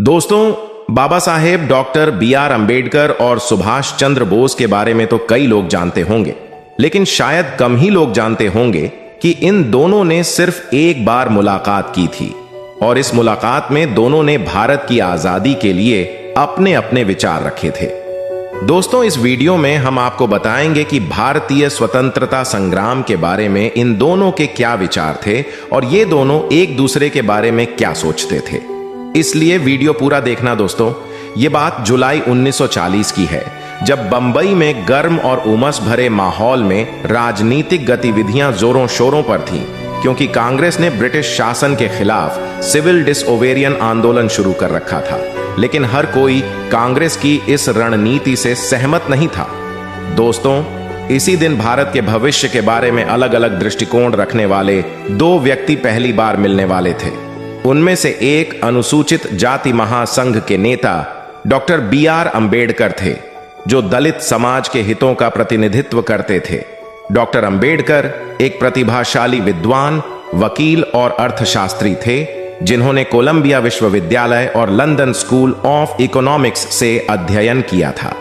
दोस्तों, Baba Saheb doctor B.R. Ambedkar और सुभाष चंद्र बोस के बारे में तो कई लोग जानते होंगे, लेकिन शायद कम ही लोग जानते होंगे कि इन दोनों ने सिर्फ एक बार मुलाकात की थी और इस मुलाकात में दोनों ने भारत की आजादी के लिए अपने अपने विचार रखे थे। दोस्तों, इस वीडियो में हम आपको बताएंगे कि भारतीय स्वतंत्रता संग्राम के बारे में इन दोनों के क्या विचार थे और ये दोनों एक दूसरे के बारे में क्या सोचते थे। इसलिए वीडियो पूरा देखना दोस्तों। ये बात जुलाई 1940 की है, जब बंबई में गर्म और उमस भरे माहौल में राजनीतिक गतिविधियां जोरों शोरों पर थीं, क्योंकि कांग्रेस ने ब्रिटिश शासन के खिलाफ सिविल डिसओवेरियन आंदोलन शुरू कर रखा था। लेकिन हर कोई कांग्रेस की इस रणनीति से सहमत नहीं था। दोस्तों, इसी दिन भारत के भविष्य के बारे में अलग अलग दृष्टिकोण रखने वाले दो व्यक्ति पहली बार मिलने वाले थे। उनमें से एक अनुसूचित जाति महासंघ के नेता डॉक्टर B.R. अंबेडकर थे, जो दलित समाज के हितों का प्रतिनिधित्व करते थे। डॉक्टर अंबेडकर एक प्रतिभाशाली विद्वान, वकील और अर्थशास्त्री थे, जिन्होंने कोलंबिया विश्वविद्यालय और लंदन स्कूल ऑफ इकोनॉमिक्स से अध्ययन किया था।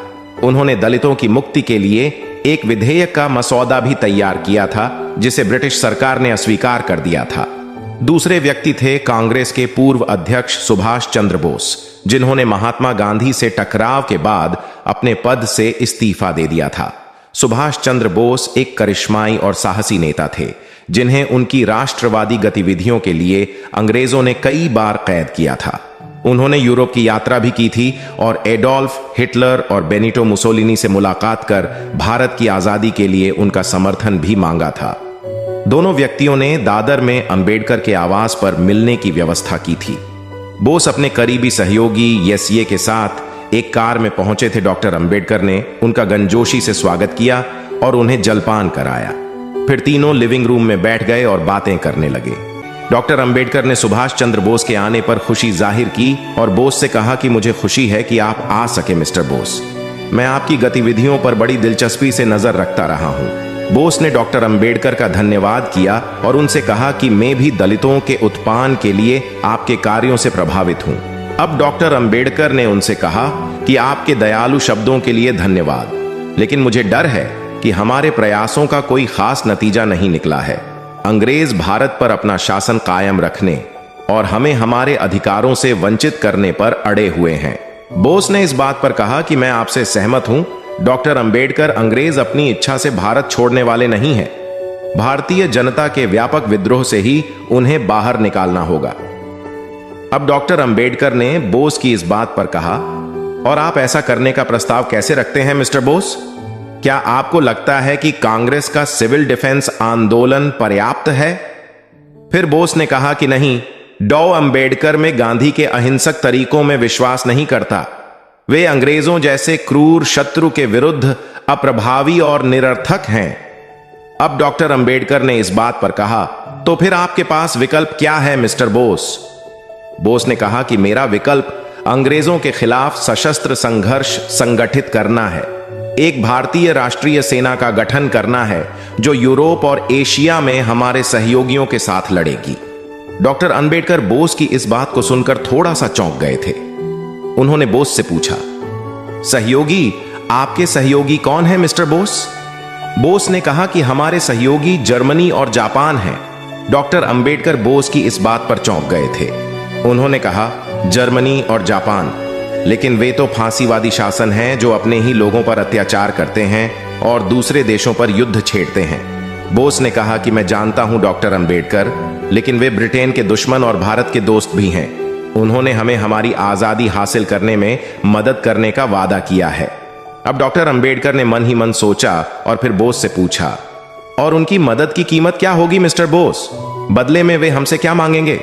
उन्होंने दलितों की मुक्ति के लिए एक विधेयक का मसौदा भी तैयार किया था, जिसे ब्रिटिश सरकार ने अस्वीकार कर दिया था। दूसरे व्यक्ति थे कांग्रेस के पूर्व अध्यक्ष सुभाष चंद्र बोस, जिन्होंने महात्मा गांधी से टकराव के बाद अपने पद से इस्तीफा दे दिया था। सुभाष चंद्र बोस एक करिश्माई और साहसी नेता थे, जिन्हें उनकी राष्ट्रवादी गतिविधियों के लिए अंग्रेजों ने कई बार कैद किया था। उन्होंने यूरोप की यात्रा भी की थी और एडोल्फ हिटलर और बेनिटो मुसोलिनी से मुलाकात कर भारत की आजादी के लिए उनका समर्थन भी मांगा था। दोनों व्यक्तियों ने दादर में अंबेडकर के आवास पर मिलने की व्यवस्था की थी। बोस अपने करीबी सहयोगी यसीए के साथ एक कार में पहुंचे थे। डॉक्टर अंबेडकर ने उनका गर्मजोशी से स्वागत किया और उन्हें जलपान कराया। फिर तीनों लिविंग रूम में बैठ गए और बातें करने लगे। डॉक्टर अंबेडकर ने सुभाष चंद्र बोस के आने पर खुशी जाहिर की और बोस से कहा कि मुझे खुशी है कि आप आ सके मिस्टर बोस। मैं आपकी गतिविधियों पर बड़ी दिलचस्पी से नजर रखता रहा हूं। बोस ने डॉक्टर अंबेडकर का धन्यवाद किया और उनसे कहा कि मैं भी दलितों के उत्थान के लिए आपके कार्यों से प्रभावित हूं। अब डॉक्टर अंबेडकर ने उनसे कहा कि आपके दयालु शब्दों के लिए धन्यवाद, लेकिन मुझे डर है कि हमारे प्रयासों का कोई खास नतीजा नहीं निकला है। अंग्रेज भारत पर अपना शासन कायम रखने और हमें हमारे अधिकारों से वंचित करने पर अड़े हुए हैं। बोस ने इस बात पर कहा कि मैं आपसे सहमत हूं। डॉक्टर अंबेडकर अंग्रेज अपनी इच्छा से भारत छोड़ने वाले नहीं हैं। भारतीय जनता के व्यापक विद्रोह से ही उन्हें बाहर निकालना होगा। अब डॉक्टर अंबेडकर ने बोस की इस बात पर कहा, और आप ऐसा करने का प्रस्ताव कैसे रखते हैं मिस्टर बोस? क्या आपको लगता है कि कांग्रेस का सिविल डिफेंस आंदोलन पर्याप्त है? फिर बोस ने कहा कि नहीं, डॉ अंबेडकर में गांधी के अहिंसक तरीकों में विश्वास नहीं करता। वे अंग्रेजों जैसे क्रूर शत्रु के विरुद्ध अप्रभावी और निरर्थक हैं। अब डॉक्टर अंबेडकर ने इस बात पर कहा, तो फिर आपके पास विकल्प क्या है मिस्टर बोस? बोस ने कहा कि मेरा विकल्प अंग्रेजों के खिलाफ सशस्त्र संघर्ष संगठित करना है। एक भारतीय राष्ट्रीय सेना का गठन करना है, जो यूरोप और एशिया में हमारे सहयोगियों के साथ लड़ेगी। डॉक्टर अंबेडकर बोस की इस बात को सुनकर थोड़ा सा चौंक गए थे। उन्होंने बोस से पूछा, सहयोगी, आपके सहयोगी कौन है मिस्टर बोस? बोस ने कहा कि हमारे सहयोगी जर्मनी और जापान हैं। डॉक्टर अंबेडकर बोस की इस बात पर चौंक गए थे। उन्होंने कहा, जर्मनी और जापान, लेकिन वे तो फांसीवादी शासन हैं जो अपने ही लोगों पर अत्याचार करते हैं और दूसरे देशों पर युद्ध छेड़ते हैं। बोस ने कहा कि मैं जानता हूं डॉक्टर अंबेडकर, लेकिन वे ब्रिटेन के दुश्मन और भारत के दोस्त भी हैं। उन्होंने हमें हमारी आजादी हासिल करने में मदद करने का वादा किया है। अब डॉक्टर अंबेडकर ने मन ही मन सोचा और फिर बोस से पूछा, और उनकी मदद की कीमत क्या होगी मिस्टर बोस? बदले में वे हमसे क्या मांगेंगे?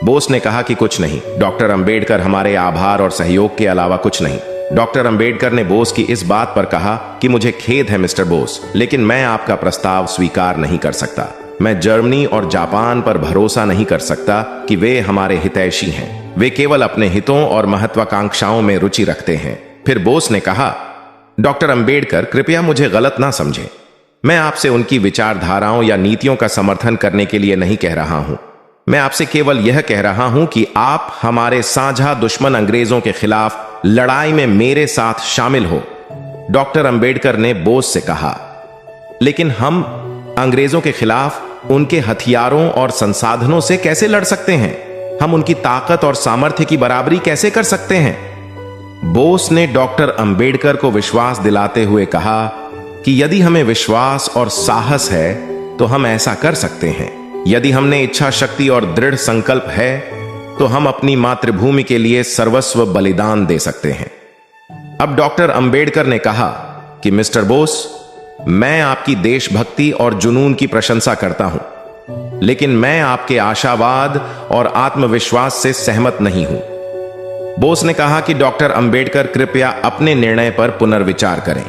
बोस ने कहा कि कुछ नहीं डॉक्टर अंबेडकर, हमारे आभार और सहयोग के अलावा कुछ नहीं। डॉक्टर अंबेडकर ने बोस की इस बात पर कहा कि मुझे खेद है मिस्टर बोस, लेकिन मैं आपका प्रस्ताव स्वीकार नहीं कर सकता। मैं जर्मनी और जापान पर भरोसा नहीं कर सकता कि वे हमारे हितैषी हैं। वे केवल अपने हितों और महत्वाकांक्षाओं में रुचि रखते हैं। फिर बोस ने कहा, डॉक्टर अंबेडकर, कृपया मुझे गलत ना समझें। मैं आपसे उनकी विचारधाराओं या नीतियों का समर्थन करने के लिए नहीं कह रहा हूं। मैं आपसे केवल यह कह रहा हूं कि आप हमारे साझा दुश्मन अंग्रेजों के खिलाफ लड़ाई में मेरे साथ शामिल हो, डॉक्टर अंबेडकर ने बोस से कहा। लेकिन हम अंग्रेजों के खिलाफ उनके हथियारों और संसाधनों से कैसे लड़ सकते हैं? हम उनकी ताकत और सामर्थ्य की बराबरी कैसे कर सकते हैं? बोस ने डॉक्टर अंबेडकर को विश्वास दिलाते हुए कहा कि यदि हमें विश्वास और साहस है तो हम ऐसा कर सकते हैं। यदि हमने इच्छा शक्ति और दृढ़ संकल्प है तो हम अपनी मातृभूमि के लिए सर्वस्व बलिदान दे सकते हैं। अब डॉक्टर अंबेडकर ने कहा कि मिस्टर बोस, मैं आपकी देशभक्ति और जुनून की प्रशंसा करता हूं, लेकिन मैं आपके आशावाद और आत्मविश्वास से सहमत नहीं हूं। बोस ने कहा कि डॉक्टर अंबेडकर कृपया अपने निर्णय पर पुनर्विचार करें।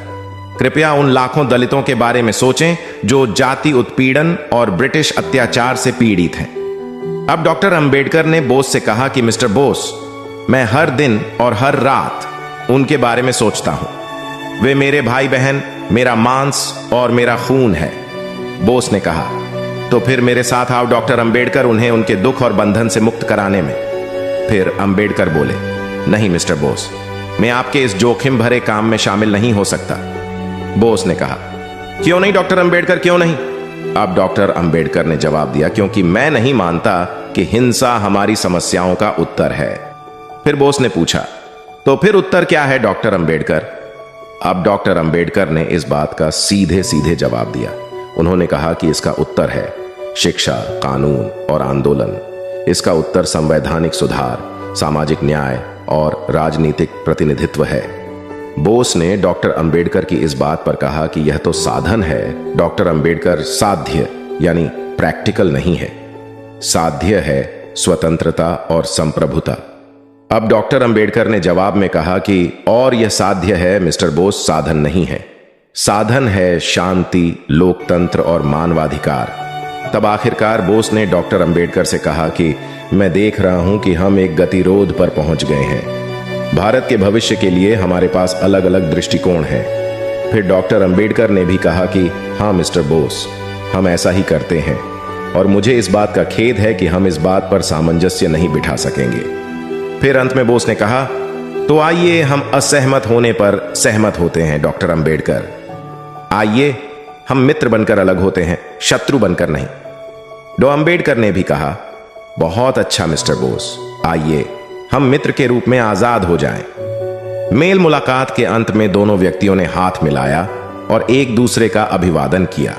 कृपया उन लाखों दलितों के बारे में सोचें जो जाति उत्पीड़न और ब्रिटिश अत्याचार से पीड़ित हैं। अब डॉक्टर अंबेडकर ने बोस से कहा कि मिस्टर बोस, मैं हर दिन और हर रात उनके बारे में सोचता हूं। वे मेरे भाई बहन, मेरा मांस और मेरा खून है। बोस ने कहा, तो फिर मेरे साथ आओ डॉक्टर अंबेडकर, उन्हें उनके दुख और बंधन से मुक्त कराने में। फिर अंबेडकर बोले, नहीं मिस्टर बोस, मैं आपके इस जोखिम भरे काम में शामिल नहीं हो सकता। बोस ने कहा, क्यों नहीं डॉक्टर अंबेडकर, क्यों नहीं? अब डॉक्टर अंबेडकर ने जवाब दिया, क्योंकि मैं नहीं मानता कि हिंसा हमारी समस्याओं का उत्तर है। फिर बोस ने पूछा, तो फिर उत्तर क्या है डॉक्टर अंबेडकर? अब डॉक्टर अंबेडकर ने इस बात का सीधे सीधे जवाब दिया। उन्होंने कहा कि इसका उत्तर है शिक्षा, कानून और आंदोलन। इसका उत्तर संवैधानिक सुधार, सामाजिक न्याय और राजनीतिक प्रतिनिधित्व है। बोस ने डॉक्टर अंबेडकर की इस बात पर कहा कि यह तो साधन है। डॉक्टर अंबेडकर साध्य यानी प्रैक्टिकल नहीं है, साध्य है स्वतंत्रता और संप्रभुता। अब डॉक्टर अंबेडकर ने जवाब में कहा कि और यह साध्य है मिस्टर बोस, साधन नहीं है। साधन है शांति, लोकतंत्र और मानवाधिकार। तब आखिरकार बोस ने डॉक्टर अंबेडकर से कहा कि मैं देख रहा हूं कि हम एक गतिरोध पर पहुंच गए हैं। भारत के भविष्य के लिए हमारे पास अलग अलग दृष्टिकोण हैं। फिर डॉक्टर अंबेडकर ने भी कहा कि हाँ मिस्टर बोस, हम ऐसा ही करते हैं और मुझे इस बात का खेद है कि हम इस बात पर सामंजस्य नहीं बिठा सकेंगे। फिर अंत में बोस ने कहा, तो आइए हम असहमत होने पर सहमत होते हैं डॉक्टर अंबेडकर। आइए हम मित्र बनकर अलग होते हैं, शत्रु बनकर नहीं। डॉ अंबेडकर ने भी कहा, बहुत अच्छा मिस्टर बोस, आइए हम मित्र के रूप में आजाद हो जाएं। मेल मुलाकात के अंत में दोनों व्यक्तियों ने हाथ मिलाया और एक दूसरे का अभिवादन किया।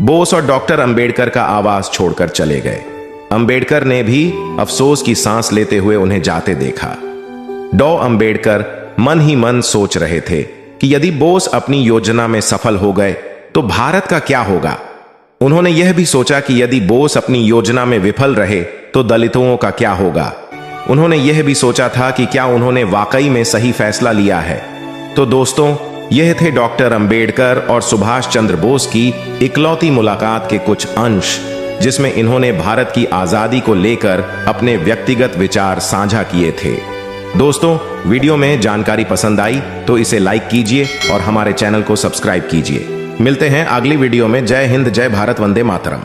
बोस और डॉक्टर अंबेडकर का आवास छोड़कर चले गए। अंबेडकर ने भी अफसोस की सांस लेते हुए उन्हें जाते देखा। डॉ अंबेडकर मन ही मन सोच रहे थे कि यदि बोस अपनी योजना में सफल हो गए तो भारत का क्या होगा। उन्होंने यह भी सोचा कि यदि बोस अपनी योजना में विफल रहे तो दलितों का क्या होगा। उन्होंने यह भी सोचा था कि क्या उन्होंने वाकई में सही फैसला लिया है। तो दोस्तों, यह थे डॉक्टर अंबेडकर और सुभाष चंद्र बोस की इकलौती मुलाकात के कुछ अंश, जिसमें इन्होंने भारत की आजादी को लेकर अपने व्यक्तिगत विचार साझा किए थे। दोस्तों, वीडियो में जानकारी पसंद आई तो इसे लाइक कीजिए और हमारे चैनल को सब्सक्राइब कीजिए। मिलते हैं अगली वीडियो में। जय हिंद, जय भारत, वंदे मातरम।